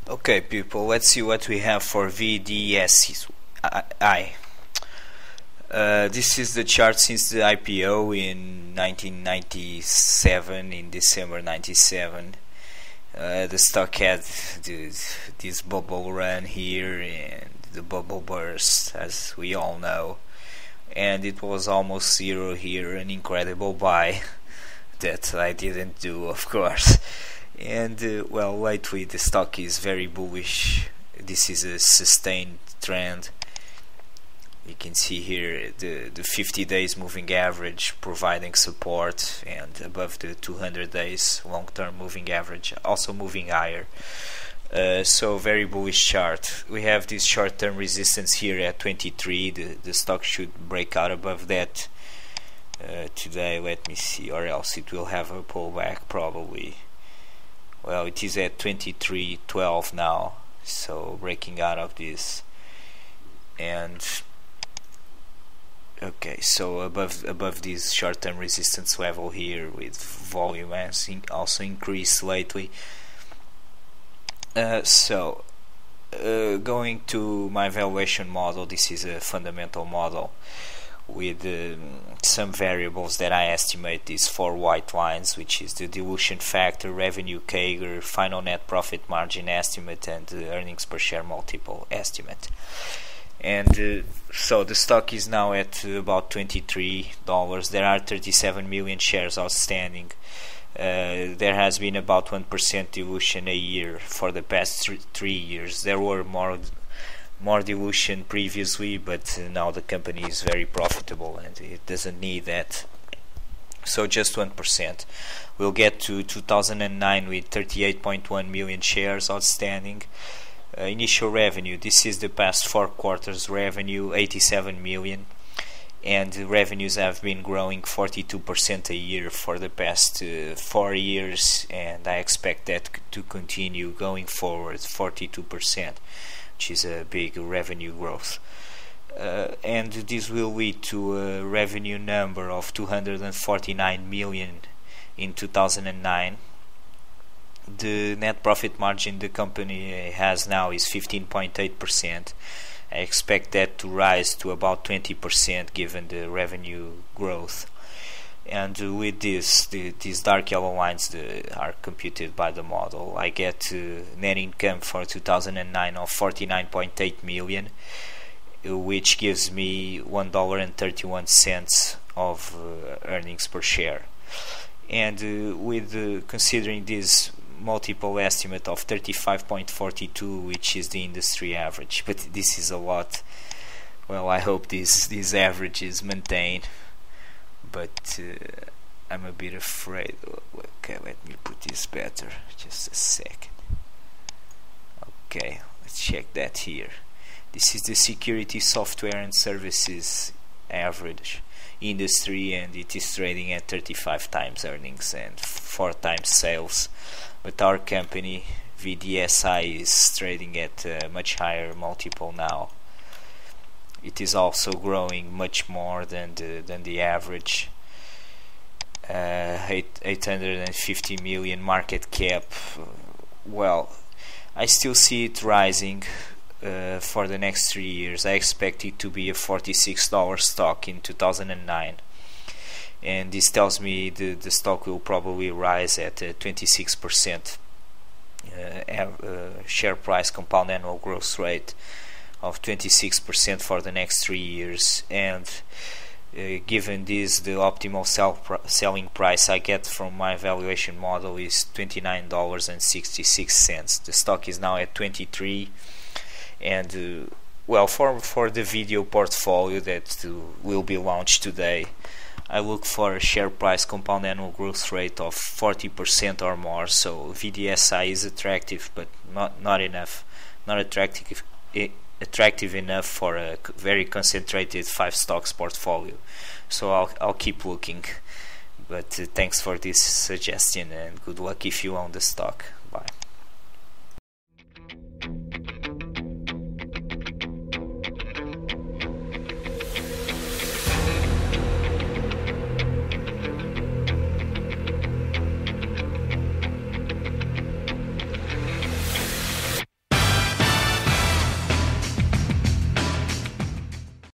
Okay, people, let's see what we have for VDSI. This is the chart since the IPO in 1997, in December 97. The stock had this bubble run here and the bubble burst, as we all know, and it was almost zero here, an incredible buy that I didn't do, of course. And well, lately the stock is very bullish. This is a sustained trend. You can see here the 50 days moving average providing support, and above the 200 days long-term moving average also moving higher. So very bullish chart. We have this short-term resistance here at 23. The stock should break out above that today. Let me see, or else it will have a pullback probably. Well, it is at 23.12 now, so breaking out of this. And okay, so above this short-term resistance level here, with volume has also increased lately. Going to my valuation model, this is a fundamental model with some variables that I estimate these 4 white lines, which is the dilution factor, revenue CAGR, final net profit margin estimate, and the earnings per share multiple estimate. And so the stock is now at about $23. There are 37 million shares outstanding. There has been about 1% dilution a year for the past 3 years. There were more dilution previously, but now the company is very profitable and it doesn't need that. So just 1%. We'll get to 2009 with 38.1 million shares outstanding. Initial revenue, this is the past 4 quarters revenue, 87 million, and revenues have been growing 42% a year for the past 4 years, and I expect that to continue going forward, 42%, which is a big revenue growth. And this will lead to a revenue number of 249 million in 2009. The net profit margin the company has now is 15.8%. I expect that to rise to about 20% given the revenue growth. And with this, these dark yellow lines are computed by the model. I get net income for 2009 of 49.8 million, which gives me $1.31 of earnings per share. And with considering this multiple estimate of 35.42, which is the industry average, but this is a lot. Well, I hope this average is maintained, but I'm a bit afraid. Okay, let me put this better, just a second. Okay, let's check that here. This is the security software and services average industry, and it is trading at 35 times earnings and 4 times sales. But our company VDSI is trading at a much higher multiple now. It is also growing much more than the average. 850 million market cap. Well, I still see it rising for the next 3 years. I expect it to be a $46 stock in 2009. And this tells me the stock will probably rise at a 26% share price compound annual growth rate of 26% for the next 3 years. And given this, the optimal selling price I get from my valuation model is $29.66. The stock is now at 23, and well, for the video portfolio that will be launched today, I look for a share price compound annual growth rate of 40% or more. So VDSI is attractive, but not enough, not attractive enough for a very concentrated 5 stocks portfolio. So I'll keep looking. But thanks for this suggestion, and good luck if you own the stock.